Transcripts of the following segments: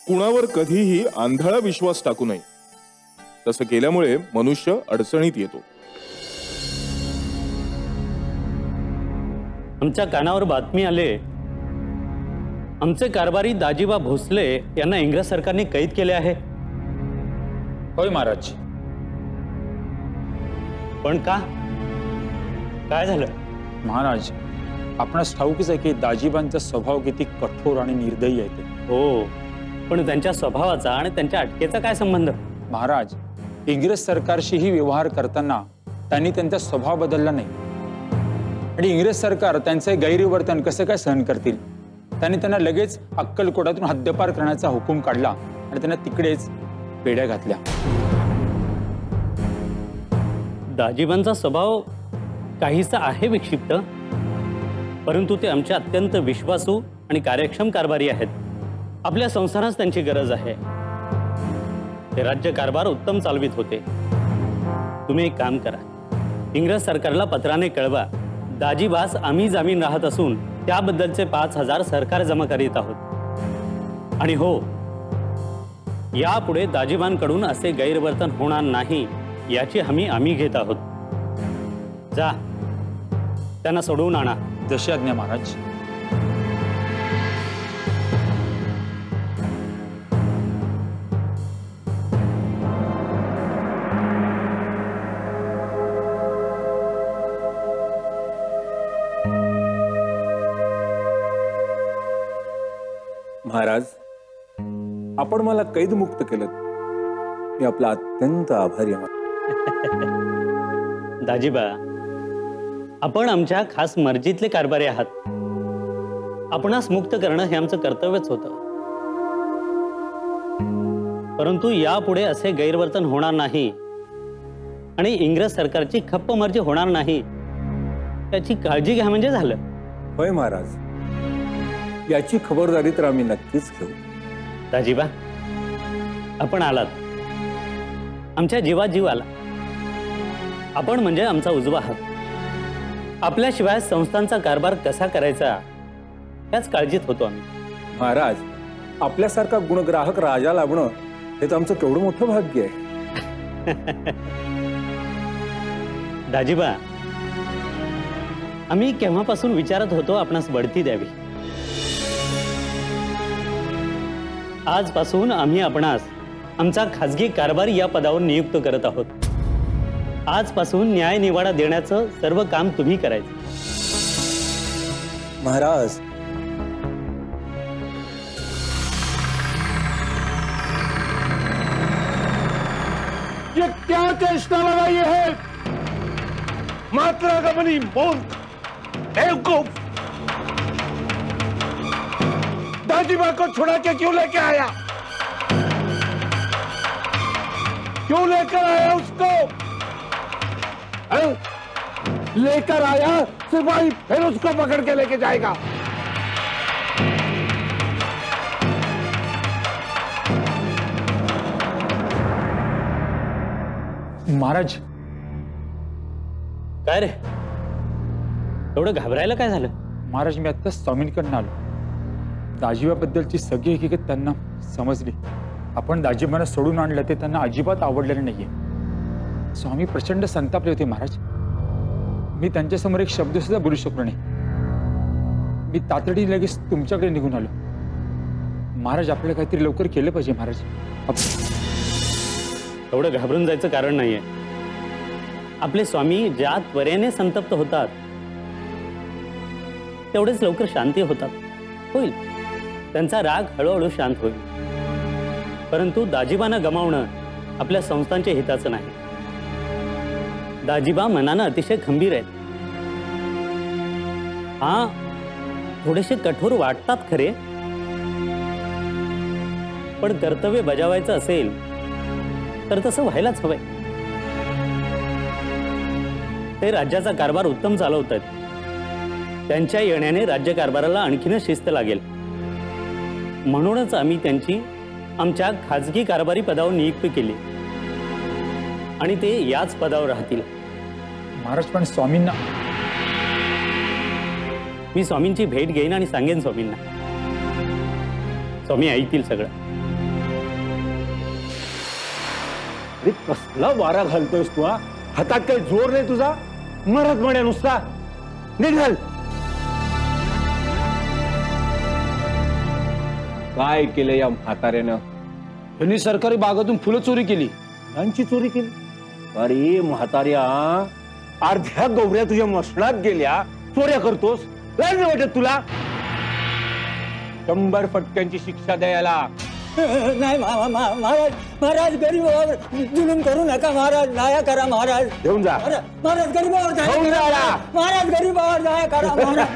कुणावर कधीही आंधळा विश्वास टाकू नये. तसं केल्यामुळे मनुष्य अडचणीत येतो. आमच्या कानावर बातमी आले, आमचे कारभारी दाजीबा भोसले यांना इंग्रज सरकारने कैद केले आहे. होय महाराज. पण का? काय झालं? महाराज, आपणास ठाऊकच आहे की दाजीबांचा स्वभाव किती कठोर आणि निर्दयी आहे ते. हो, पण त्यांच्या स्वभावाचा आणि त्यांच्या अटकेचा काय संबंध? महाराज, इंग्रज सरकारशीही व्यवहार करताना त्यांनी त्यांचा स्वभाव बदलला नाही आणि इंग्रज सरकार त्यांचे गैरवर्तन कसं काय सहन करतील. त्यांनी त्यांना लगेच अक्कलकोटातून हद्दपार करण्याचा हुकूम काढला आणि त्यांना तिकडेच बेड्या घातल्या. दाजीबांचा स्वभाव काहीसा आहे विक्षिप्त, परंतु ते आमचे अत्यंत विश्वासू आणि कार्यक्षम कारभारी आहेत. आपल्या संस्थानास त्यांची गरज आहे. ते राज्य कारभार उत्तम चालवित होते. तुम्ही एक काम करा, इंग्रज सरकारला पत्राने कळवा, दाजीबास आम्ही जामीन राहत असून त्याबद्दलचे 5,000 सरकार जमा करीत आहोत. आणि हो, यापुढे दाजीबांकडून असे गैरवर्तन होणार नाही याची हमी आम्ही घेत आहोत. जा, त्यांना सोडवून आणा. जशी आज्ञा महाराज. महाराज, आपण मला कैदमुक्त केलं, मी आपला अत्यंत आभारी आहे. दाजीबा, आपण आमच्या खास मर्जीतले कारभारी आहात. आपणास मुक्त करणं हे आमचं कर्तव्यच होतं. परंतु यापुढे असे गैरवर्तन होणार नाही आणि इंग्रज सरकारची खप्प मर्जी होणार नाही याची काळजी घ्या म्हणजे झालं. होय महाराज, याची खबरदारी तर आम्ही नक्कीच घेऊ. दाजीबा, आपण आलात, आमच्या जीवात जीव आला. आपण म्हणजे आमचा उजवा हात. आपल्याशिवाय संस्थांचा कारभार कसा करायचा याच काळजीत होतो आम्ही. महाराज, आपल्यासारखा गुणग्राहक राजा लाभणं हे तर आमचं केवढं मोठं भाग्य आहे. दाजीबा, आम्ही केव्हापासून विचारत होतो आपणास बढती द्यावी. आजपासून आम्ही आपणास आमचा खाजगी कारभारी या पदावर नियुक्त करत आहोत. आजपासून न्याय निवाडा देण्याचं सर्व काम तुम्ही करायचं. महाराज, ये क्या चेष्टा लगाई है? मात्रा गमनी मूर्ख बेवकूफ! दाजीबा को छुड़ा के क्यों लेके आया? क्यों लेकर आया उसको? लेकर आया, सिपाही फिर उसको पकड़ के लेके जाएगा. महाराज, काय रे, एवढं घाबरायला काय झालं? महाराज, मी आता स्वामींकडून आलो. दाजीबाबद्दलची सगळी हकीकत त्यांना समजली. आपण दाजीबांना सोडून आणलं ते त्यांना अजिबात आवडलेलं नाहीये. स्वामी प्रचंड संतापले होते महाराज. मी त्यांच्यासमोर एक शब्द सुद्धा बोलू शकलो नाही. मी तातडीने लगेच तुमच्याकडे निघून आलो. महाराज, आपल्याला काहीतरी लवकर केलं पाहिजे महाराज. एवढं घाबरून जायचं कारण नाहीये. आपले स्वामी ज्या त्वरेने संतप्त होतात तेवढेच लवकर शांती होतात. होईल, त्यांचा राग हळूहळू शांत होईल. परंतु दाजीबांना गमावणं आपल्या संस्थांच्या हिताचं नाही. दाजीबा मनानं अतिशय खंबीर आहेत. हा, थोडेसे कठोर वाटतात खरे, पण कर्तव्य बजावायचं असेल तर तसं व्हायलाच हवंय. ते राज्याचा कारभार उत्तम चालवत आहेत. त्यांच्या येण्याने राज्य कारभाराला आणखीनच शिस्त लागेल. म्हणूनच आम्ही त्यांची आमच्या खाजगी कारभारी पदावर नियुक्ती केली आणि ते याच पदावर राहतील. महाराज, पण स्वामींना मी स्वामींची भेट घेईन आणि सांगेन स्वामींना. स्वामी ऐकतील सगळं. अरे कसला वारा घालतोयस तू हा? हातात काही जोर नाही तुझा, मरत म्हणे नुसता. नीट घाल. काय केलं या म्हाताऱ्यानं? त्यांनी सरकारी बागातून फुलं चोरी केली. फुलांची चोरी केली? अरे म्हाताऱ्या, अर्ध्या गौऱ्या तुझ्या मसणात गेल्या, चोऱ्या करतोस? लाज नाही वाटत तुला? 100 फटक्यांची शिक्षा द्यायला. नाही महाराज, महाराज गरीबावर जुलूम करू नका महाराज, दया करा महाराज. घेऊन जा. महाराज गरीबावर दया घेऊन जा करा. याला. महाराज गरीबावर दया करा महाराज.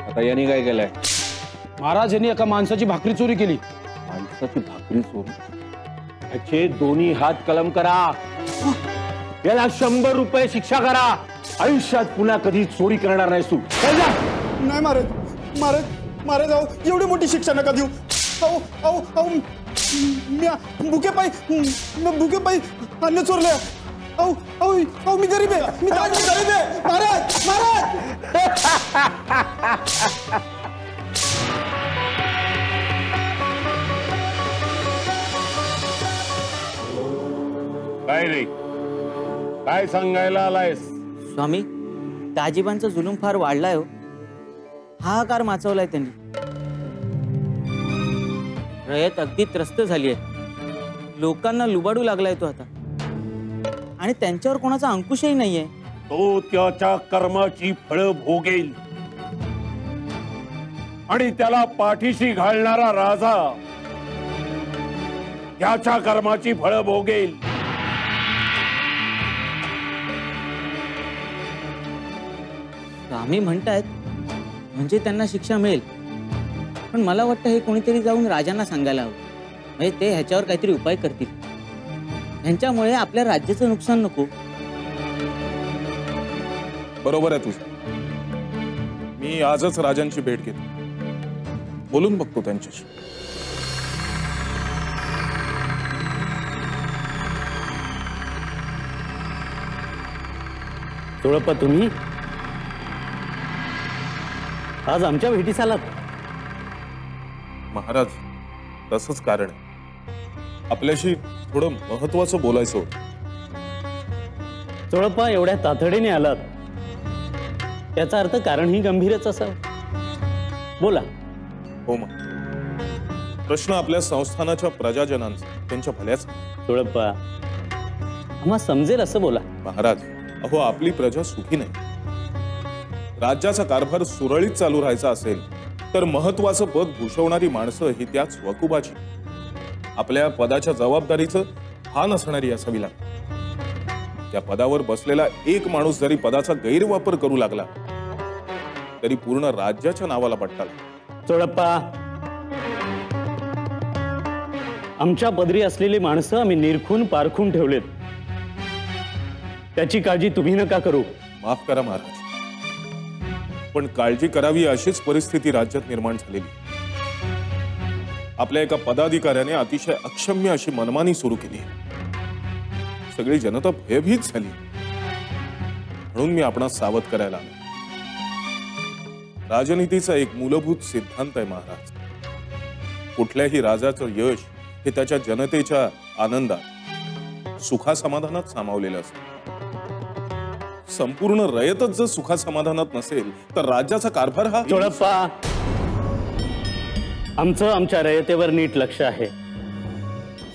आता यांनी काय केलंय? महाराज यांनी एका माणसाची भाकरी चोरी केली. माणसाची भाकरी चोरी? त्याचे दोन्ही हात कलम करा. याला 100 रुपये शिक्षा करा. आयुष्यात पुन्हा कधी चोरी करणार नाहीस तू. चल जा. नाही महाराज, महाराज, महाराज अहो एवढी मोठी शिक्षा नका देऊ. अहो अहो अहो मी भुके पायी अन्न चोरले. अहो अहो अहो मी गरीब आहे, मी गरीब आहे महाराज, महाराज. काय रे, काय सांगायला आलायस? स्वामी, दाजीबांचा जुलूम फार वाढलाय हो. हाहाकार माचवलाय त्यांनी. रयत अगदी त्रस्त झाली आहे. लोकांना लुबाडू लागलाय तो आता, आणि त्यांच्यावर कोणाचा अंकुशही नाहीये. तो त्याच्या कर्माची फळं भोगेल, आणि त्याला पाठीशी घालणारा राजा त्याच्या कर्माची फळं भोगेल. स्वामी म्हणतायत म्हणजे त्यांना शिक्षा मिळेल, पण मला वाटतं हे कोणीतरी जाऊन राजांना सांगायला हवं. म्हणजे ते ह्याच्यावर काहीतरी उपाय करतील. ह्यांच्यामुळे आपल्या राज्याचं नुकसान नको. बरोबर आहे तुझं. मी आजच राजांची भेट घेतो, बोलून बघतो त्यांच्याशी. चोळप्पा, तुम्ही आज आमच्या भेटीस आलात? महाराज, तसंच कारण आहे. आपल्याशी थोडं महत्वाचं बोलायचं होतं. चोळप्पा, एवढ्या तातडीने आलात, त्याचा अर्थ कारणही गंभीरच असावं. बोला. हो मग, प्रश्न आपल्या संस्थानाच्या प्रजाजनांचा, त्यांच्या भल्याचा. चोळप्पा, आम्हा समजेल असं बोला. महाराज, अहो आपली प्रजा सुखी नाही. राज्याचा कारभार सुरळीत चालू राहायचा असेल तर महत्वाचं पद भूषवणारी माणसं ही त्याच वकुबाची, आपल्या पदाच्या जबाबदारीचं भान असणारी असावी लागते. त्या पदावर बसलेला एक माणूस जरी पदाचा गैरवापर करू लागला तरी पूर्ण राज्याच्या नावाला पट्टा लागतो. चोळप्पा, आमच्या पदरी असलेली माणसं आम्ही निरखून पारखून ठेवलेत. त्याची काळजी तुम्ही नका करू. माफ करा महाराज, पण काळजी करावी अशीच परिस्थिती राज्यात निर्माण झालेली. आपल्या एका पदाधिकाऱ्याने अतिशय अक्षम्य अशी मनमानी सुरू केली. सगळी जनता भयभीत झाली. म्हणून मी आपणास सावध करायला आलो. राजनीतीचा एक मूलभूत सिद्धांत आहे महाराज, कुठल्याही राजाचं यश हे त्याच्या जनतेच्या आनंदात, सुखासमाधानात सामावलेलं असतं. संपूर्ण रयतच जर सुखासमाधानात नसेल तर राज्याचा कारभार हा. चोळप्पा, आमचं आमच्या रयतेवर नीट लक्ष आहे.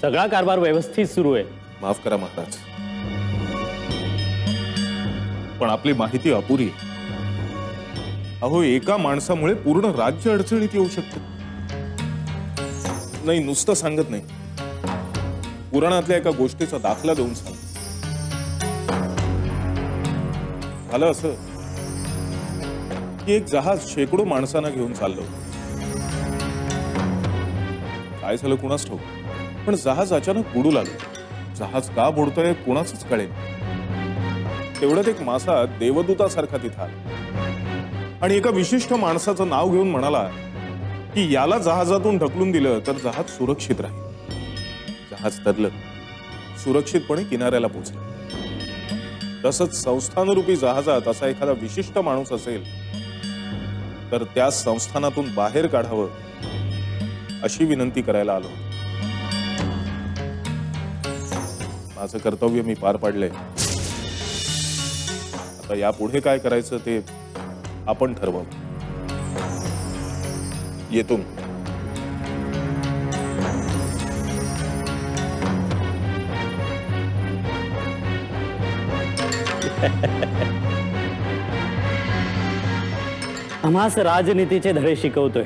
सगळा कारभार व्यवस्थित सुरू आहे. माफ करा महाराज, पण आपली माहिती अपुरी आहे. अहो, एका माणसामुळे पूर्ण राज्य अडचणीत येऊ शकतं. नाही, नुसतं सांगत नाही, पुराणातल्या एका गोष्टीचा दाखला देऊन सांग. झालं असं की एक जहाज शेकडो माणसांना घेऊन चाललं. काय झालं कुणास ठाऊक, पण जहाज अचानक बुडू लागलं. जहाज का बुडतोय कुणाचंच कळेल. तेवढ्यात एक मासा देवदूतासारखा तिथं आला आणि एका विशिष्ट माणसाचं नाव घेऊन म्हणाला की याला जहाजातून ढकलून दिलं तर जहाज सुरक्षित राहील. जहाज तरलं, सुरक्षितपणे किनाऱ्याला पोहोचलं. तसंच संस्थानरूपी जहाजात असा एखादा विशिष्ट माणूस असेल तर त्या संस्थानातून बाहेर काढावं अशी विनंती करायला आलो. माझं कर्तव्य मी पार पाडलंय. आता यापुढे काय करायचं ते आपण ठरवावं. येतो मी. आम्हास राजनीतीचे धडे शिकवतोय.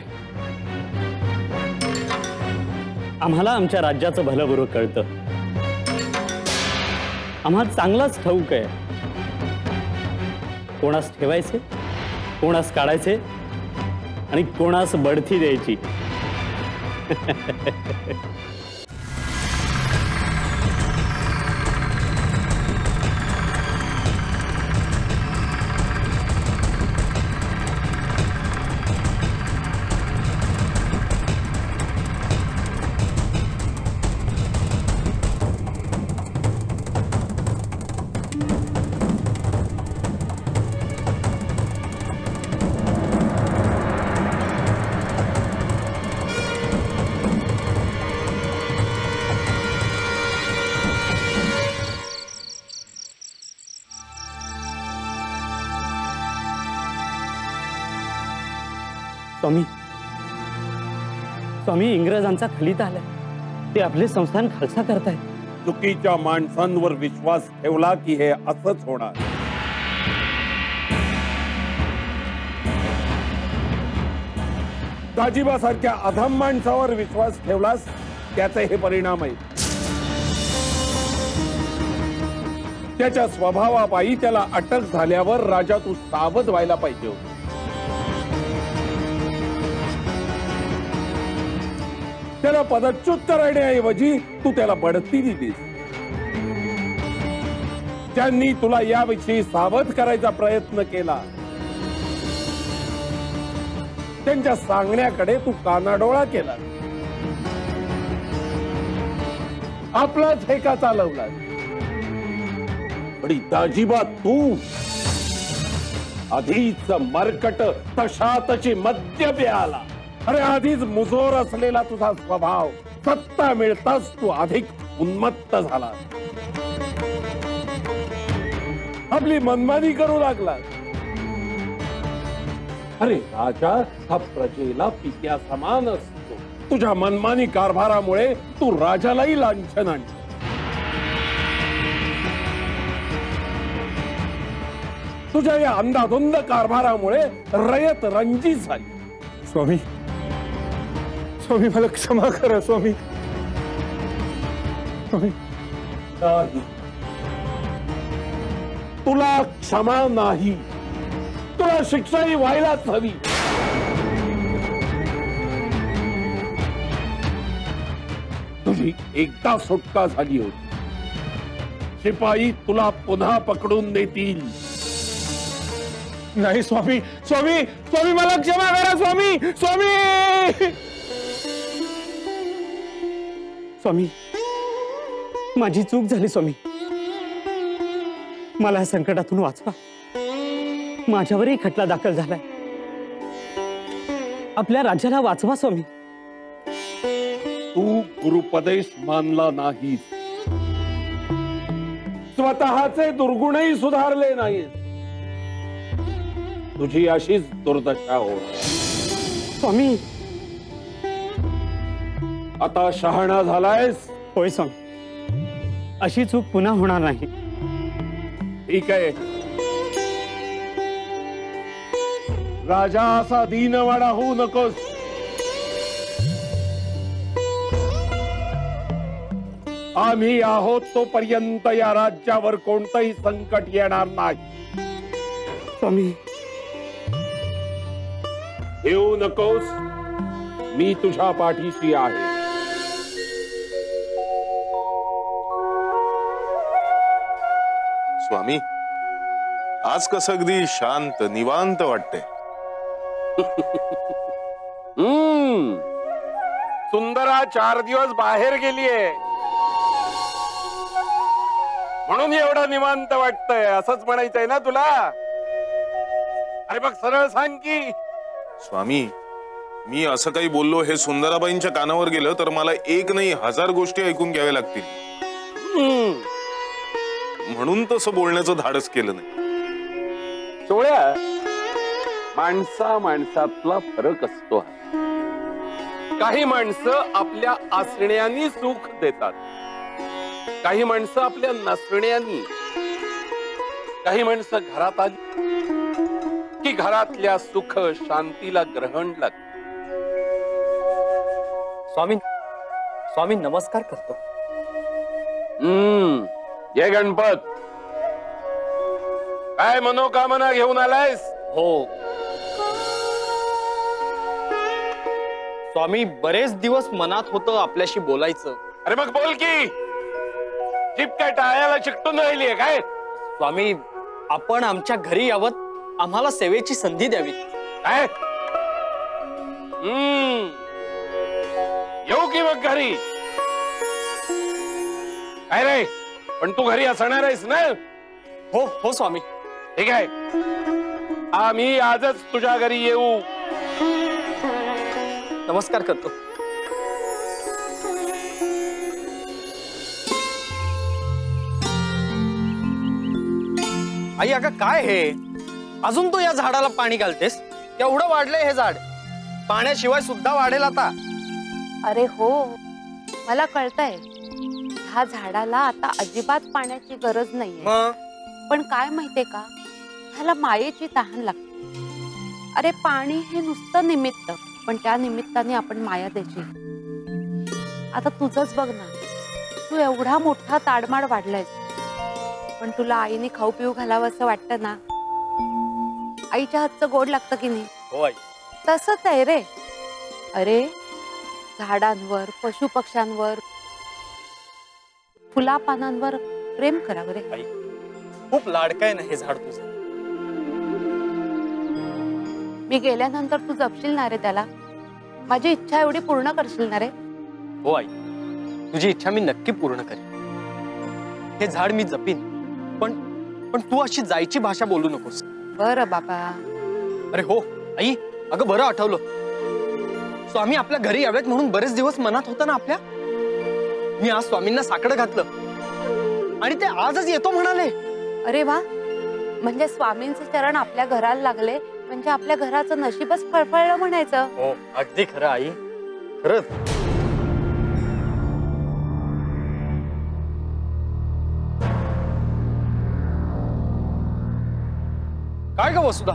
आम्हाला आमच्या राज्याचं भलं बुरं कळतं. आम्हाला चांगलाच ठाऊक आहे कोणास ठेवायचे, कोणास काढायचे आणि कोणास बढती द्यायची. स्वामी, स्वामी, इंग्रजांचा खलीत आलाय. ते आपले संस्थान खालसा करतायत. चुकीच्या माणसांवर विश्वास ठेवला की हे असंच होणार. दाजीबा सारख्या अधम माणसावर विश्वास ठेवलास त्याचे हे परिणाम आहेत. त्याच्या स्वभावापायी त्याला अटक झाल्यावर राजा तू सावध व्हायला पाहिजे होता. त्याला पदच्युत करण्याऐवजी तू त्याला बढती दिलीस. ज्यांनी तुला याविषयी सावध करायचा प्रयत्न केला त्यांच्या सांगण्याकडे तू कानाडोळा केला. आपलाच हेका चालवला. आणि दाजीबा तू आधीच मरकट तशातची मद्य आला. अरे आधीच मुजोर असलेला तुझा स्वभाव सत्ता मिळताच तू अधिक उन्मत्त झाला. आपली मनमानी करू लागला. अरे राजा हा प्रजेला पित्या समान असतो. तुझ्या मनमानी कारभारामुळे तू राजालाही लांछन आणतो. तुझ्या या अंधाधुंद कारभारामुळे रयत रंजीत झाली. स्वामी, स्वामी मला क्षमा करा स्वामी. स्वामी, नाही, तुला क्षमा नाही, तुला शिक्षाही व्हायलाच हवी. तुझी एकदा सुटका झाली होती. शिपाई तुला पुन्हा पकडून देतील. नाही स्वामी, स्वामी, स्वामी मला क्षमा करा स्वामी. स्वामी, स्वामी, माझी चूक झाली स्वामी. मला या संकटातून वाचवा. माझ्यावरही खटला दाखल झालाय. आपल्या राज्याला वाचवा स्वामी. तू गुरुपदेश मानला नाहीस. स्वतःचे दुर्गुणही सुधारले नाहीत. तुझी अशीच दुर्दशा होणार. स्वामी, आता शहाणा झालायस. होय स्वामी, अशी चूक पुन्हा होणार नाही. ठीक आहे. राजा असा दीनवाडा होऊ नकोस. आम्ही आहोत तोपर्यंत या राज्यावर कोणतंही संकट येणार नाही. स्वामी, येऊ नकोस. मी तुझ्या पाठीशी आहे. स्वामी, आज कसं अगदी शांत निवांत वाटते. सुंदरा 4 दिवस बाहेर गेलीये म्हणून एवढं निवांत वाटतंय. असंच म्हणायचंय ना तुला? अरे बघ, सरळ सांग की. स्वामी, मी असं काही बोललो हे सुंदराबाईंच्या कानावर गेलं तर मला एक नाही 1000 गोष्टी ऐकून घ्याव्या लागतील. म्हणून तसं बोलण्याचं धाडस केलं नाही. सोळ्या, माणसा माणसातला फरक असतो. काही माणसं आपल्या असण्यानी सुख देतात, काही माणसं आपल्या नसण्यानी, काही माणसं घरात आली की घरातल्या सुख शांतीला ग्रहण लागते. स्वामी नमस्कार करतो. ये गणपत, काय मनोकामना घेऊन आलायस? हो स्वामी, बरेच दिवस मनात होतं आपल्याशी बोलायचं. अरे मग बोल की. जीप काय टाळ्याला चिकटून राहिलीये काय? स्वामी, आपण आमच्या घरी यावं, आम्हाला सेवेची संधी द्यावी. काय? येऊ की मग घरी? काय रे, पण तू घरी असणार आहेस ना? हो हो स्वामी. ठीक आहे, आम्ही आजच तुझ्या घरी येऊ. नमस्कार करतो. आई, अगं काय हे, अजून तू या झाडाला पाणी घालतेस? एवढं वाढलंय हे झाड, पाण्याशिवाय सुद्धा वाढेल आता. अरे हो, मला कळतंय ह्या झाडाला आता अजिबात पाण्याची गरज नाहीये. पण काय माहितीये का, ह्याला मायेची तहान लागते. अरे पाणी हे नुसतं निमित्त, पण त्या निमित्ताने आपण माया द्यायची. आता तुझंच बघ ना, तू एवढा मोठा ताडमाड वाढलायस, पण तुला आईने खाऊ पिऊ घालावं असं वाटतं ना. आईच्या हातचं गोड लागतं की नाही? हो आई. तसंच आहे रे. अरे झाडांवर, पशु पक्ष्यांवर, फुला पानांवर प्रेम करावं रे. आई, खूप लाडकं आहे ना हे झाड तुझं. मी गेल्यानंतर तू जपशील ना रे त्याला? माझी इच्छा एवढी पूर्ण करशील ना रे? हो आई, तुझी इच्छा मी नक्की पूर्ण करेन. हे झाड मी जपीन, पण तू अशी जायची भाषा बोलू नकोस. बरं बाबा. अरे हो आई, अगं बरं आठवलं, स्वामी आपल्या घरी यावेत म्हणून बरेच दिवस मनात होतं ना आपल्या. मी आज स्वामींना साकडं घातलं आणि ते आजच येतो म्हणाले. अरे वा, म्हणजे स्वामींचे चरण आपल्या घराला लागले म्हणजे आपल्या घराचं नशीबच फळफळलं म्हणायचं. हो अगदी खरं आई, खरंच. काय ग वसुधा,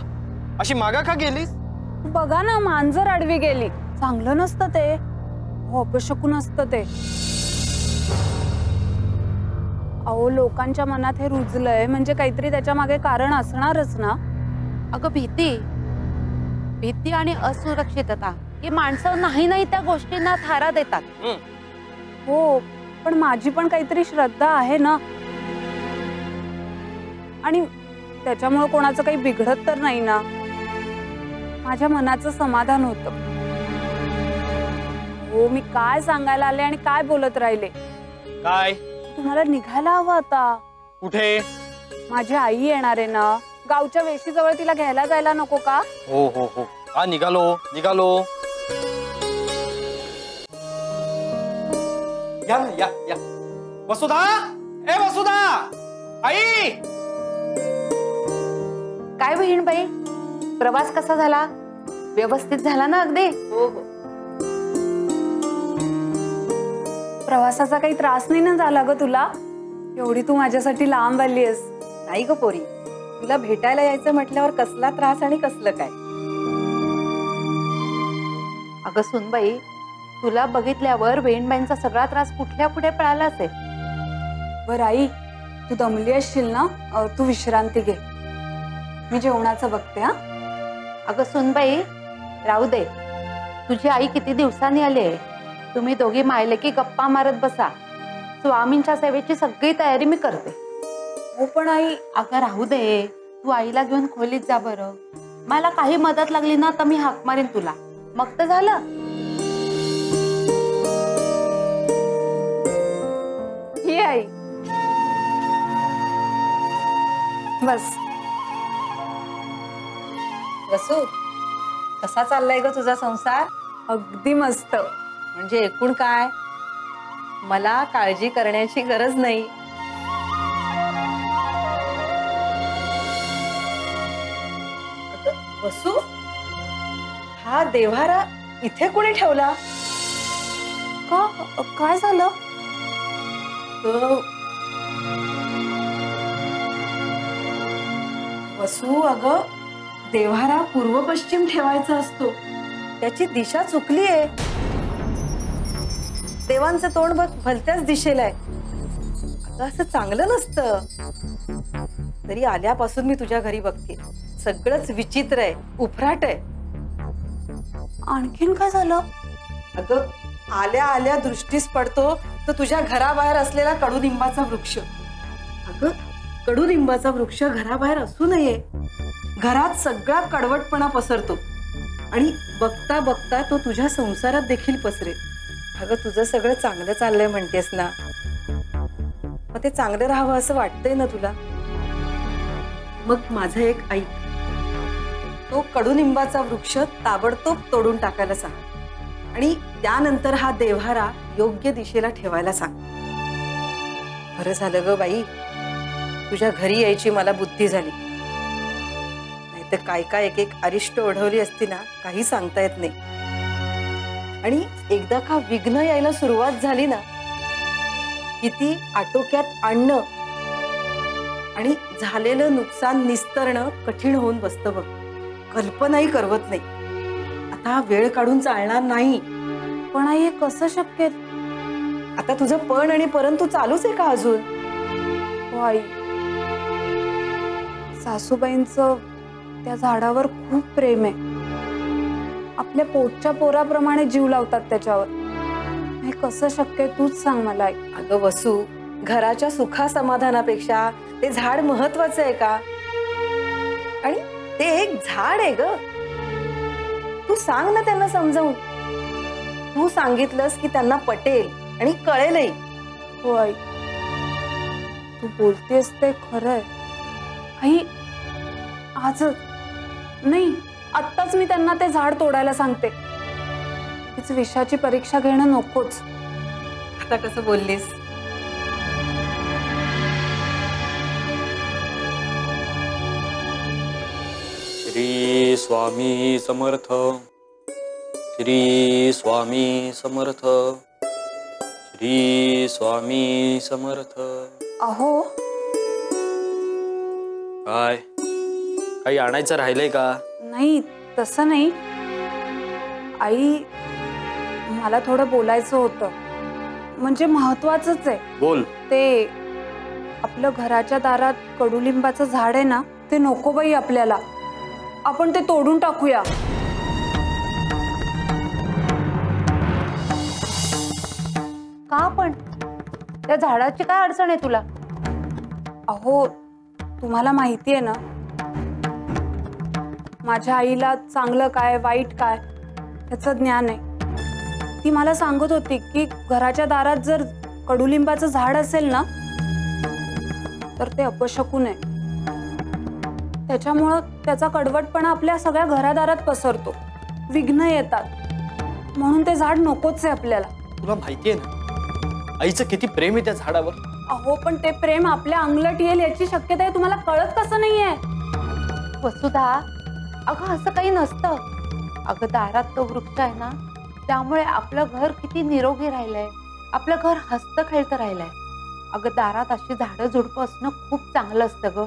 अशी मागा का गेलीस? बघा ना, मांजर आडवी गेली. चांगलं नसतं ते, अपशकुन असतं ते. अहो, लोकांच्या मनात हे रुजलंय म्हणजे काहीतरी त्याच्या मागे कारण असणारच ना. अगं भीती आणि असुरक्षितता ही माणसं नाही त्या गोष्टींना थारा देतात. हो, पण माझी पण काहीतरी श्रद्धा आहे ना, आणि त्याच्यामुळे कोणाचं काही बिघडत तर नाही ना. माझ्या मनाचं समाधान होतं. हो, मी काय सांगायला आले आणि काय बोलत राहिले. काय? तुम्हाला निघायला हवं आता. कुठे? माझी आई येणार आहे ना, गावच्या वेशीजवळ तिला घ्यायला जायला नको का? हो हो हो, हा निघालो. या ना, या. वसुधा, ए वसुधा, आई. काय बहीण बाई, प्रवास कसा झाला? व्यवस्थित झाला ना अगदी? हो. प्रवासाचा काही त्रास नाही ना झाला ग तुला? एवढी तू माझ्यासाठी लांब आलीस. नाही ग पोरी, तुला भेटायला यायचं म्हटल्यावर कसला त्रास आणि कसलं काय. अगं सुनबाई, तुला बघितल्यावर बहीणबाईंचा सगळा त्रास कुठल्या कुठे पळाला असेल. बरं आई, तू दमली असशील ना, तू विश्रांती घे, मी जेवणाचं बघते. हा अगं सुनबाई, राहू दे. तुझी आई किती दिवसांनी आली आहे. तुम्ही दोघी मायले की गप्पा मारत बसा. स्वामींच्या सेवेची सगळी तयारी मी करते. हो पण आई. अगं राहू दे, तू आईला घेऊन खोलीत जा बरं. मला काही मदत लागली ना तर मी हाक मारीन तुला, मग तर झालं. ही आई बस. वसू, कसा चाललाय ग तुझा संसार? अगदी मस्त. म्हणजे एकूण काय, मला काळजी करण्याची गरज नाही. अगं, वसू, हा देव्हारा इथे कोणी ठेवला? का? काय झालं? वसू, अगं देव्हारा पूर्व पश्चिम ठेवायचा असतो, त्याची दिशा चुकली आहे. देवांचं तोंड बघ भलत्याच दिशेला आहे. अगं असं चांगलं नसतं. तरी आल्यापासून मी तुझ्या घरी बघते, सगळंच विचित्र आहे, उफराट आहे. आणखीन काय झालं? अगं आल्या आल्या दृष्टीस पडतो तो तुझ्या घराबाहेर असलेला कडुनिंबाचा वृक्ष. अगं कडुनिंबाचा वृक्ष घराबाहेर असू नये. घरात सगळा कडवटपणा पसरतो आणि बघता बघता तो तुझ्या संसारात देखील पसरेल. अगं तुझं सगळं चांगलं चाललंय म्हणतेस ना, मग ते चांगलं राहावं असं वाटतंय ना तुला? मग माझं एक ऐक, तो कडुनिंबाचा वृक्ष ताबडतोब तोडून टाकायला सांग आणि त्यानंतर हा देव्हारा योग्य दिशेला ठेवायला सांग. बरं झालं ग बाई, तुझ्या घरी यायची मला बुद्धी झाली. नाहीतर काय काय एक एक अरिष्ट ओढवली असती ना, काही सांगता येत नाही. आणि एकदा का विघ्न यायला सुरुवात झाली ना, किती आटोक्यात आणणं आणि झालेलं नुकसान निस्तरणं कठीण होऊन बसतं बघ. कल्पनाही करवत नाही. आता हा वेळ काढून चालणार नाही. पण आई, हे कसं शक्य आहे? आता तुझं पण आणि परंतु चालूच आहे का अजून? हो आई, सासूबाईंचं त्या झाडावर खूप प्रेम आहे. आपल्या पोटच्या पोराप्रमाणे जीव लावतात त्याच्यावर. हे कसं शक्य आहे तूच सांग मला आई. अगं वसू, घराच्या सुखा समाधानापेक्षा ते झाड महत्वाचं आहे का? आणि ते एक झाड आहे ग. तू सांग ना त्यांना समजावून. तू सांगितलंस की त्यांना पटेल आणि कळेलही. हो आई, तू बोलतेस ते खरंय. आई, आजच नाही, आत्ताच मी त्यांना ते झाड तोडायला सांगते. तीच विषाची परीक्षा घेणं नकोच. आता कसं बोललीस? श्री स्वामी समर्थ. श्री स्वामी समर्थ. श्री स्वामी समर्थ. अहो, काय काही आणायचं राहिलंय का? नाही, तसं नाही आई, मला थोडं बोलायचं होतं. म्हणजे महत्वाचंच आहे. बोल. ते आपलं घराच्या दारात कडुलिंबाचं झाड आहे ना, ते नको बाई आपल्याला. आपण ते तोडून टाकूया. का पण? त्या झाडाची काय अडचण आहे तुला? अहो, तुम्हाला माहिती आहे ना, माझ्या आईला चांगलं काय वाईट काय त्याचं ज्ञान आहे. ती मला सांगत होती की घराच्या दारात जर कडुलिंबाचं झाड असेल ना, तर ते अपशकुन आहे. त्याच्यामुळं त्याचा कडवटपणा आपल्या सगळ्या घरादारात पसरतो, विघ्न येतात. म्हणून ते झाड नकोच आहे आपल्याला. तुला माहितीये ना आईचं किती प्रेम आहे त्या झाडावर. अहो, पण ते प्रेम आपल्या अंगलट येईल याची शक्यता आहे. तुम्हाला कळत कसं नाहीये? वसुधा, अगं असं काही नसतं. अगं दारात तो वृक्ष आहे ना, त्यामुळे आपलं घर किती निरोगी राहिलंय, आपलं घर हसतं खेळतं राहिलंय. अगं दारात अशी झाडं झुडपं असणं खूप चांगलं असतं ग.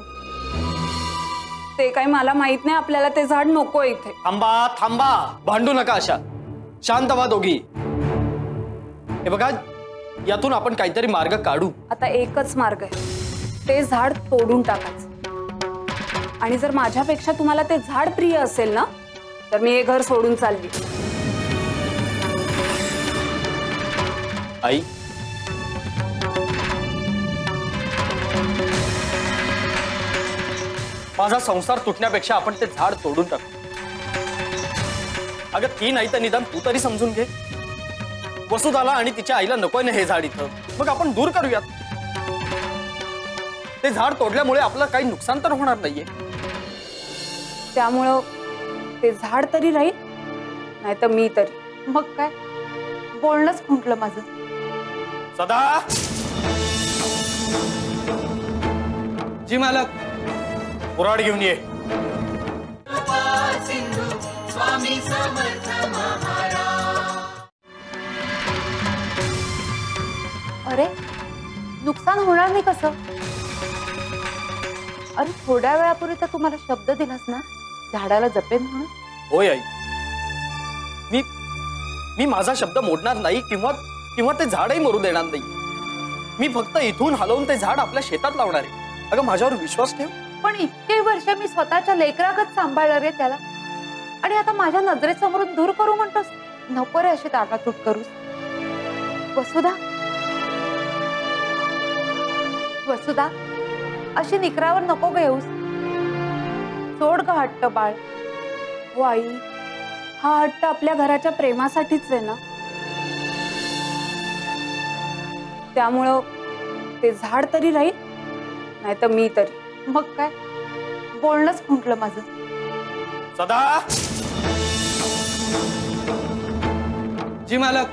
ते काही मला माहित नाही. आपल्याला ते झाड नको इथे. थांबा थांबा, भांडू नका अशा. शांत व्हा दोघी. हे बघा, यातून आपण काहीतरी मार्ग काढू. आता एकच मार्ग आहे, ते झाड तोडून टाकायचं. आणि जर माझ्यापेक्षा तुम्हाला ते झाड प्रिय असेल ना, तर मी हे घर सोडून चालली. आई, माझा संसार तुटण्यापेक्षा आपण ते झाड तोडून टाकू. अगं ती नाही तर निदान तू तरी समजून घे. वसुधाला आणि तिच्या आईला नकोय ना हे झाड इथं, मग आपण दूर करूयात. ते झाड तोडल्यामुळे आपलं काही नुकसान तर होणार नाहीये. त्यामुळं ते झाड तरी राहील, नाही तर मी तरी. मग काय, बोलणंच खुंटलं माझं. सदा. जी मालक. कुऱ्हाड घेऊन ये. स्वामी समर्थ अरे नुकसान होणार नाही कसं? अरे थोड्या वेळापूर्वी तर तुम्हाला शब्द दिलास ना, झाडाला जपेन म्हणून. होय आई. मी माझा शब्द मोडणार नाही किंवा किंवा ते झाडही मरू देणार नाही. मी फक्त इथून हलवून ते झाड आपल्या शेतात लावणार आहे. अगं माझ्यावर विश्वास ठेव. पण इतके वर्ष मी स्वतःच्या लेकरागत सांभाळलं रे त्याला, आणि आता माझ्या नजरेसमोरून दूर करू म्हणतोस? नको रे अशी ताटातूट करूस. वसुधा, वसुधा, अशी निकरावर नको घेऊस. सोड ग हट्ट बाळ. हो आई, हा हट्ट आपल्या घराच्या प्रेमासाठीच आहे ना. त्यामुळं ते झाड तरी राहील, नाही तर मी तरी. मग काय, बोलणंच खुंटलं माझं. सदा. जी मालक.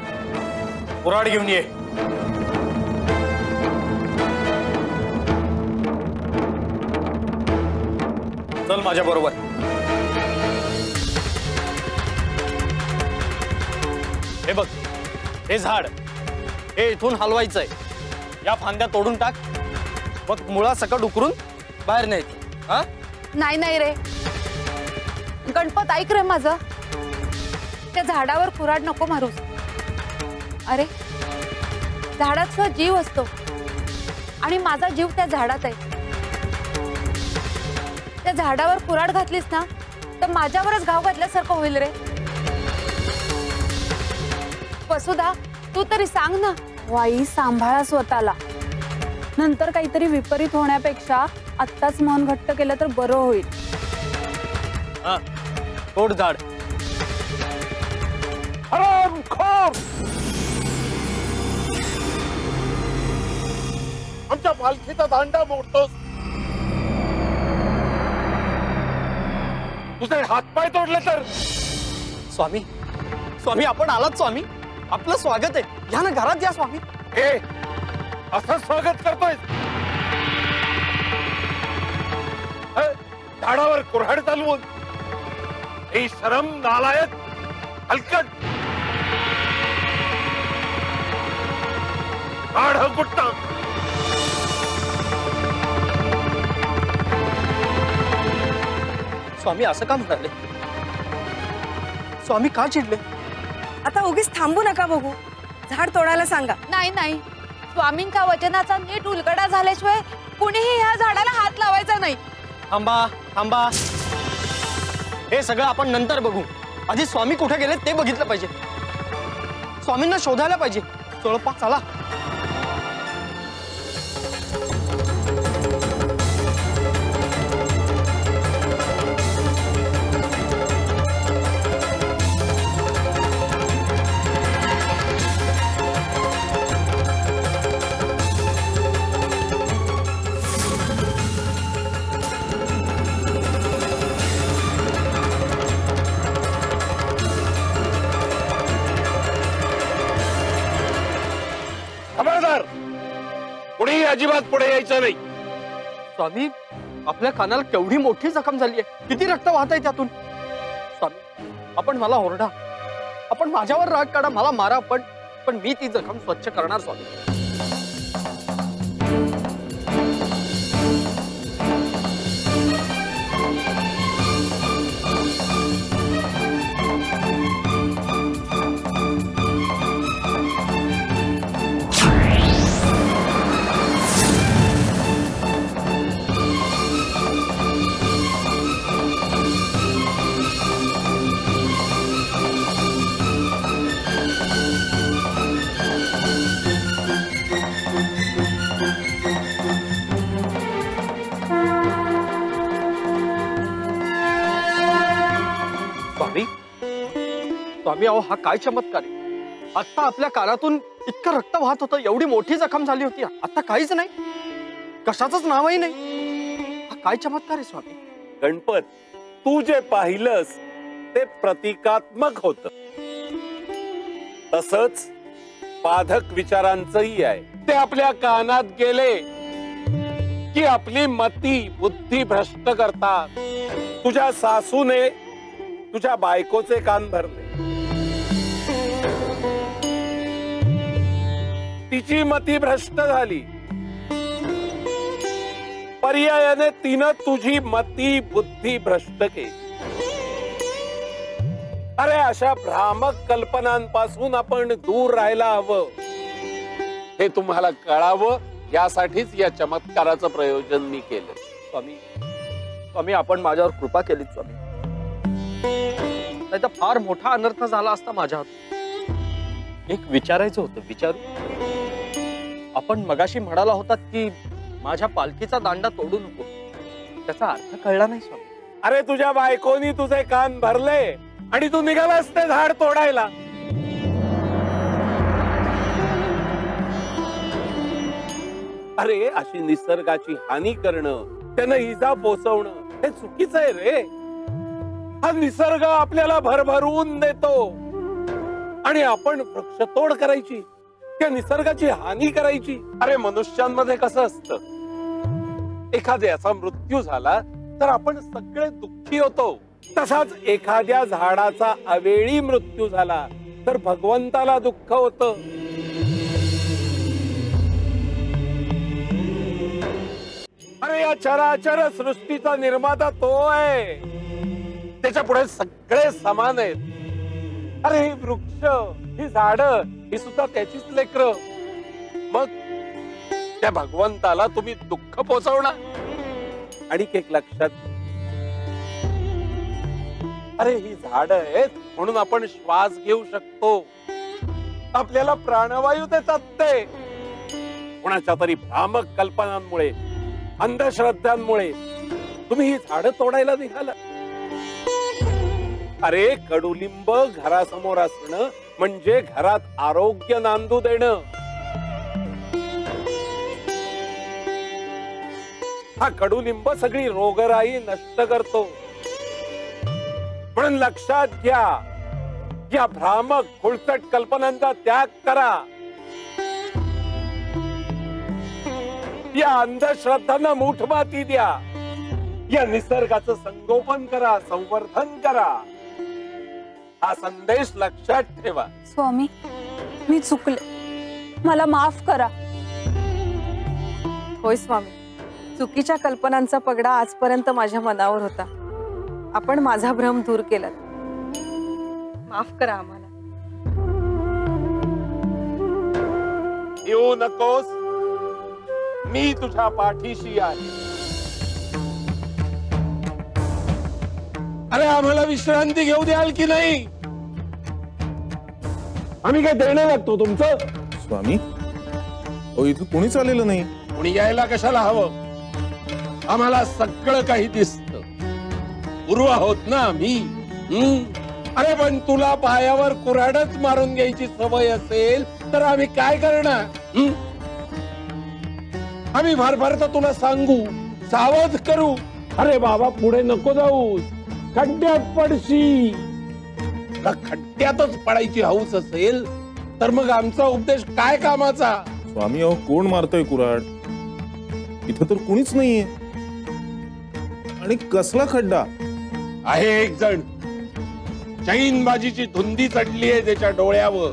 कुऱ्हाड घेऊन ये. चल माझ्या बरोबर. हे बघ, हे झाड हे इथून हलवायचंय. या फांद्या तोडून टाक, मग मुळासकट उकरून बाहेर न्यायचं. हा? नाही नाही रे गणपत, ऐक रे माझं. त्या झाडावर कुऱ्हाड नको मारूस. अरे झाडात सुद्धा जीव असतो, आणि माझा जीव त्या झाडात आहे. त्या झाडावर कुऱ्हाड घातलीस ना तर माझ्यावरच घाव घातल्यासारखं होईल रे. वसुधा, तू तरी सांग ना. वाई, सांभाळा स्वतःला. नंतर काहीतरी विपरीत होण्यापेक्षा आत्ताच मन घट्ट केलं तर बरं होईल. हा, तोड झाड. हरामखोर! आमच्या पालखीचा दांडा मोडतोस. तुझे हातपाय तोडले तर. स्वामी, स्वामी आपण आलात. स्वामी आपलं स्वागत आहे. या ना घरात या स्वामी. हे असं स्वागत करतोय? झाडावर कुऱ्हाड चालवून. हे शरम, नालायक, हलकट. काढ हा गुट्टा. स्वामी असं का म्हणाले? स्वामी का चिडले? आता उगीच थांबू नका बघू, झाड तोडायला सांगा. नाही नाही, स्वामींच्या वचनाचा नीट उलगडा झाल्याशिवाय कुणीही ह्या झाडाला हात लावायचा नाही. थांबा थांबा, हे सगळं आपण नंतर बघू. आधी स्वामी कुठे गेले ते बघितलं पाहिजे. स्वामींना शोधायला पाहिजे. चोळपा चला. पुढे अजिबात पुढे यायचं नाही. स्वामी आपल्या कानाला केवढी मोठी जखम झाली आहे. किती रक्त वाहत आहे त्यातून. स्वामी आपण मला ओरडा, आपण माझ्यावर राग काढा, मला मारा, पण मी ती जखम स्वच्छ करणार. स्वामी स्वामी अहो हा काय चमत्कार आहे. आता आपल्या कानातून इतकं रक्त वाहत होतं, एवढी मोठी जखम झाली होती, आता काहीच नाही, कशाचंच नावही नाही. हा काय चमत्कार आहे स्वामी. गणपत, तू जे पाहिलंस ते प्रतिकात्मक होत, तसंच बाधक विचारांचंही आहे. ते आपल्या कानात गेले की आपली मती बुद्धी भ्रष्ट करतात. तुझ्या सासूने तुझ्या बायकोचे कान भरले, तिची मती भ्रष्ट झाली, पर्यायाने तिनं तुझी मती बुद्धी भ्रष्ट केली. अरे अशा भ्रामक कल्पनांपासून आपण दूर राहायला हवं, हे तुम्हाला कळावं, यासाठीच या चमत्काराचं प्रयोजन मी केलं. स्वामी आपण माझ्यावर कृपा केली स्वामी, नाही तर फार मोठा अनर्थ झाला असता माझ्या हातून. एक विचारायचं होतं, विचारू? आपण मगाशी म्हणाला होतात की माझ्या पालखीचा दांडा तोडू नको, त्याचा अर्थ कळला नाही स्वामी. अरे तुझ्या बायकोनी तुझे कान भरले आणि तू निघालास ते झाड तोडायला. अरे अशी निसर्गाची हानी करणं, त्यांना इजा पोचवणं हे चुकीचं आहे रे. हा निसर्ग आपल्याला भरभरून देतो आणि आपण वृक्षतोड करायची, त्या निसर्गाची हानी करायची. अरे मनुष्यांमध्ये कसं असतं, एखाद्याचा मृत्यू झाला तर आपण सगळे दुःखी होतो. तसाच एखाद्या झाडाचा अवेळी मृत्यू झाला तर भगवंताला दुःख होतं. अरे या चराचर सृष्टीचा निर्माता तो आहे, त्याच्या पुढे सगळे समान आहेत. अरे ही वृक्ष, ही झाड, ही सुद्धा त्याचीच लेकरं. मग त्या भगवंताला तुम्ही दुःख पोचवणार. आणि एक लक्षात, अरे ही झाड आहेत म्हणून आपण श्वास घेऊ शकतो, आपल्याला प्राणवायू देतात. ते कोणाच्या तरी भ्रामक कल्पनांमुळे, अंधश्रद्धांमुळे तुम्ही ही झाडं तोडायला निघाला. अरे कडुलिंब घरासमोर असणं म्हणजे घरात आरोग्य नांदू देणं. हा कडुलिंब सगळी रोगराई नष्ट करतो. म्हणून लक्षात घ्या, या भ्रामक खुळचट कल्पनांचा त्याग करा, या अंधश्रद्धांना मूठमाती द्या, या निसर्गाचं संगोपन करा, संवर्धन करा. हा संदेश लक्षात ठेवा. स्वामी, मी चुकले, मला माफ करा. होय स्वामी, चुकीच्या कल्पनांचा पगडा आजपर्यंत माझ्या मनावर होता. आपण माझा भ्रम दूर केला, माफ करा आम्हाला. येऊ नकोस, मी तुझ्या पाठीशी आहे. अरे आम्हाला विश्रांती घेऊ द्याल की नाही? आम्ही काय देणं लागतो तुमचं? स्वामी, अहो इथं कोणीच आलेलं नाही. कोणी यायला कशाला हवं? आम्हाला सगळं काही दिसत. गुरु आहोत ना आम्ही. अरे पण तुला पायावर कुऱ्हाडच मारून घ्यायची सवय असेल तर आम्ही काय करणार? आम्ही भरभर तर तुला सांगू, सावध करू. अरे बाबा पुढे नको जाऊ, खड्ड्यात पडशी. खड्ड्यातच पडायची हौस असेल तर मग आमचा उपदेश काय कामाचा? स्वामी, अहो कोण मारतोय कुऱ्हाड? इथं तर कुणीच नाहीये. आणि कसला खड्डा आहे? एक जण चैनबाजीची धुंदी चढली आहे त्याच्या डोळ्यावर.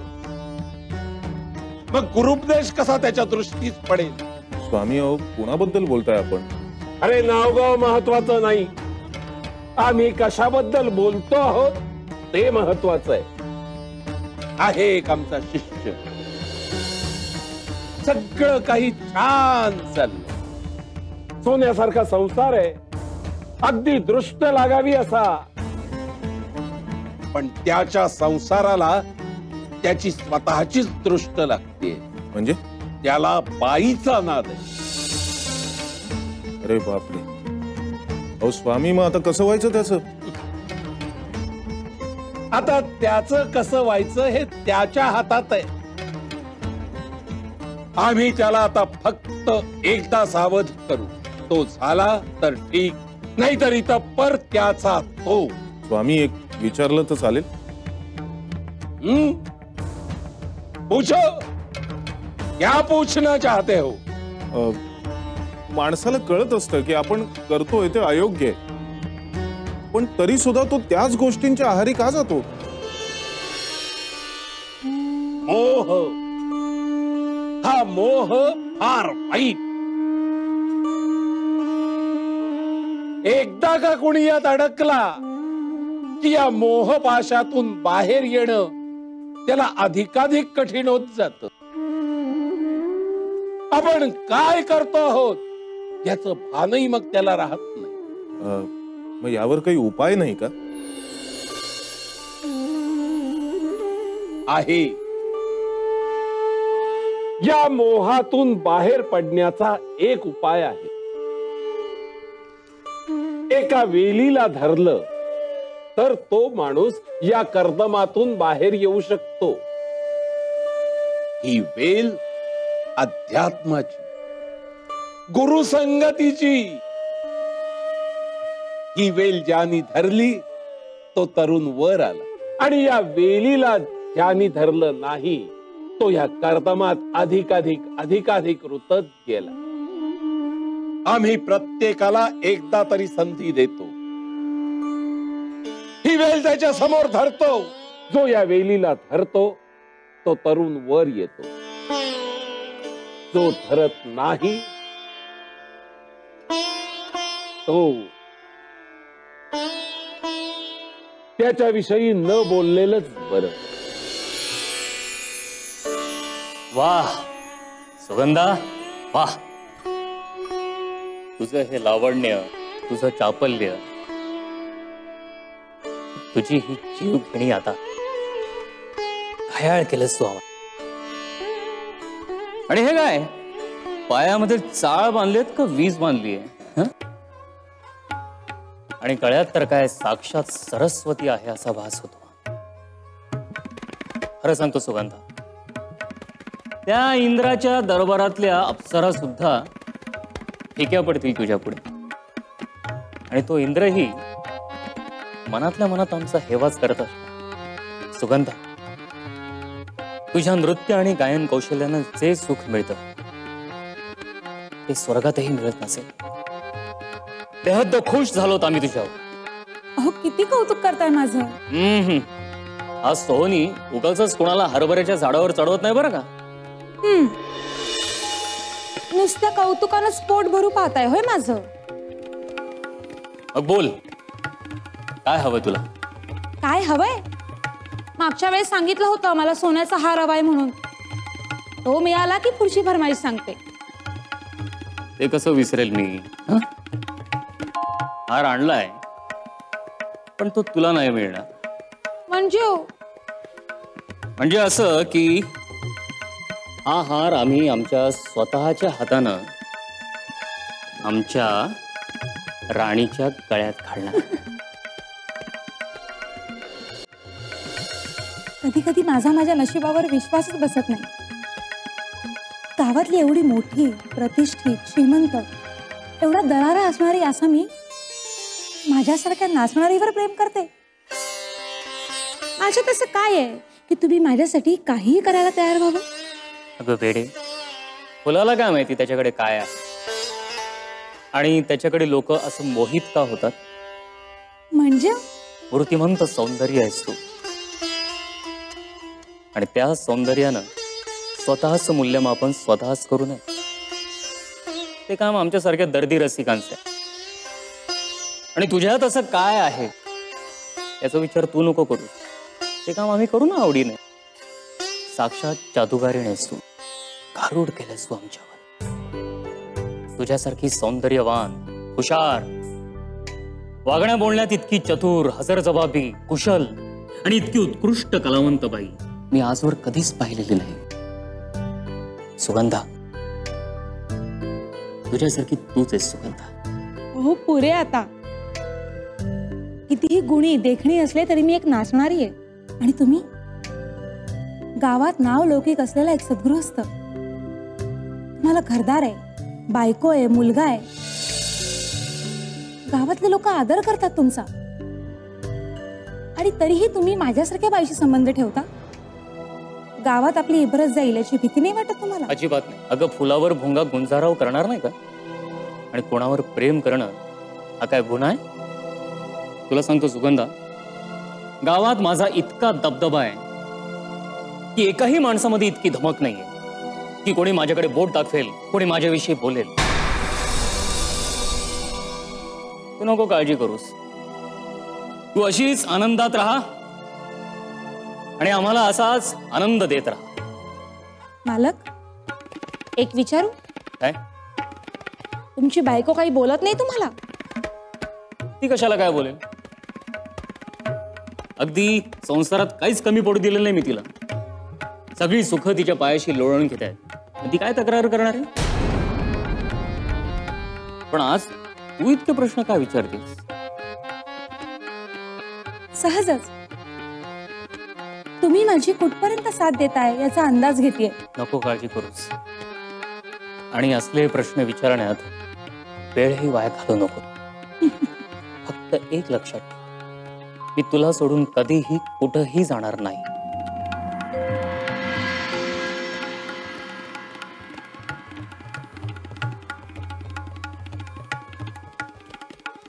मग गुरुपदेश कसा त्याच्या दृष्टीत पडेल? स्वामी, अहो कोणाबद्दल बोलताय आपण? अरे नावगाव महत्वाचं नाही, आम्ही कशाबद्दल बोलतो आहोत ते महत्वाचं आहे. आहे एक आमचा शिष्य, सगळं काही छान चाललं, सोन्यासारखा संसार आहे, अगदी दृष्ट लागावी असा. पण त्याच्या संसाराला त्याची स्वतःचीच दृष्ट लागते. म्हणजे त्याला बाईचा नाद आहे. अरे बापरे. अहो स्वामी, मग आता कसं व्हायचं त्याचं? आता त्याचं कसं व्हायचं हे त्याच्या हातात आहे. आम्ही त्याला आता फक्त एकदा सावध करू, तो झाला तर ठीक, नाहीतर इथं पर त्याचा तो. स्वामी एक विचारलं तर चालेल? पूछो, क्या पूछना चाहते हो? माणसाला कळत असतं की आपण करतोय ते अयोग्य आहे, पण तरी सुद्धा तो त्याच गोष्टींच्या आहारी का जातो? मोह, हा मोह फार वाईट. एकदा का कोणी यात अडकला की या मोहपाशातून बाहेर येणं त्याला अधिकाधिक कठीण होत जात. आपण काय करतो आहोत याचं भानही मग त्याला राहत नाही. मग यावर काही उपाय नाही का? आहे. या मोहातून बाहेर पडण्याचा एक उपाय आहे. एका वेलीला धरलं तर तो माणूस या कर्दमातून बाहेर येऊ शकतो. ही वेल अध्यात्माची, गुरुसंगतीची. ही वेल ज्यानी धरली तो तरुण वर आला, आणि या वेलीला ज्यानी धरलं नाही तो या कर्दमात अधिकाधिक रुतत गेला. आम्ही प्रत्येकाला एकदा तरी संधी देतो. ही वेल त्याच्या समोर धरतो. जो या वेलीला धरतो तो तरुण वर येतो. जो धरत नाही तो त्याच्याविषयी न बोललेलंच बरं. वाह सुगंधा, वाह. तुझं हे लावण्य, तुझं चापल्य, तुझी ही जीव घेणी आता घायाळ केलंस तू आम्हाला. आणि हे काय, पायामध्ये चाळ बांधलेत का वीज बांधली आहे? आणि गळ्यात तर काय साक्षात सरस्वती आहे असा भास होतो. खरं सांगतो सुगंधा, त्या इंद्राच्या दरबारातल्या अप्सरा सुद्धा फिक्या पडतील तुझ्या पुढे. आणि तो इंद्रही मनातल्या मनात आमचा हेवाच करत असतो. सुगंधा, तुझ्या नृत्य आणि गायन कौशल्यानं जे सुख मिळतं ते स्वर्गातही मिळत नसेल. बेहद खुश झालोत आम्ही तुझ्यावर. अहो, किती कौतुक करताय माझं. आज सोहनी उगाचच कोणाला हरभऱ्याच्या झाडावर चढवत नाही बरं का. नुसत्या कौतुकानं स्पोट भरू पाहताय होय माझं. मग बोल, काय हवं तुला? काय हवंय? मागच्या वेळेस सांगितलं होतं मला सोन्याचा हार हवाय म्हणून. तो मिळाला की पुढची फरमाईश सांगते. ते कसं विसरेल मी? हार आणलाय पण तो तुला नाही मिळणार. म्हणजे असं की हा हार आम्ही आमच्या स्वतःच्या हातानं आमच्या राणीच्या गळ्यात घालणार. कधी कधी माझ्या नशिबावर विश्वासच बसत नाही. गावातली एवढी मोठी, प्रतिष्ठित, श्रीमंत, एवढा दरारा असणारी आसामी माझ्यासारख्या नाचणारीवर प्रेम करते. माझ्यात असं काय आहे की तुम्ही माझ्यासाठी काहीही करायला तयार व्हावं? अगं वेडे, फुलाला काय माहिती त्याच्याकडे काय आहे आणि त्याच्याकडे लोक असं मोहित का होतात? म्हणजे मूर्तिमंत सौंदर्य आहेस तू, आणि त्या सौंदर्यानं स्वतःच मूल्यमापन स्वतःच करू नये. ते काम आमच्यासारख्या दर्दी रसिकांचे. आणि तुझ्यात असं काय आहे याचा विचार तू नको करू. ते काम आम्ही करू ना आवडीने. साक्षात जादूगारी आहेस तू. गारुड केलंस तू आमच्यावर. तुझ्यासारखी सौंदर्यवान, हुशार, वागण्या बोलण्यात इतकी चतुर, हजरजबाबी, कुशल आणि इतकी उत्कृष्ट कलावंत बाई मी आजवर कधीच पाहिलेली नाही. सुगंधा, तुझ्यासारखी तूच आहेस सुगंधा. हो पुरे आता. कितीही गुणी देखणी असले तरी मी एक नाचणारी आहे. आणि तुम्ही गावात नाव लौकिक असलेला एक सद्गृहस्थ. तुम्हाला घरदार आहे, बायको आहे, मुलगा आहे. गावातले लोक आदर करतात तुमचा. आणि तरीही तुम्ही माझ्यासारख्या बाईशी संबंध ठेवता? गावात आपली इबरत जाईल याची भीती नाही वाटत तुम्हाला? अजिबात नाही. अगं फुलावर भोंगा गुंजाराव करणार नाही का? आणि कोणावर प्रेम करणं हा काय गुन्हा आहे? तुला सांगतो सुगंधा, गावात माझा इतका दबदबा आहे की एकाही माणसामध्ये इतकी धमक नाहीये की कोणी माझ्याकडे बोट दाखवेल, कोणी माझ्याविषयी बोलेल. तू नको काळजी करूस. तू अशीच आनंदात राहा आणि आम्हाला असाच आनंद देत राहा. मालक, एक विचारू? काय? तुमची बायको काही बोलत नाही तुम्हाला? ती कशाला काय बोलेल? अगदी संसारात काहीच कमी पडू दिलेलं नाही मी तिला. सगळी सुख तिच्या पायाशी लोळण घेत आहेत. ती काय तक्रार करणार आहे? पण आज तू इतके प्रश्न काय विचारतेस? सहजच. तुम्ही माझी कुठपर्यंत साथ देताय याचा अंदाज घेतेय. नको काळजी करूस. आणि असले प्रश्न विचारण्यात वेळही वाया घालू नको. फक्त एक लक्षात ठेव, मी तुला सोडून कधीही कुठंही जाणार नाही.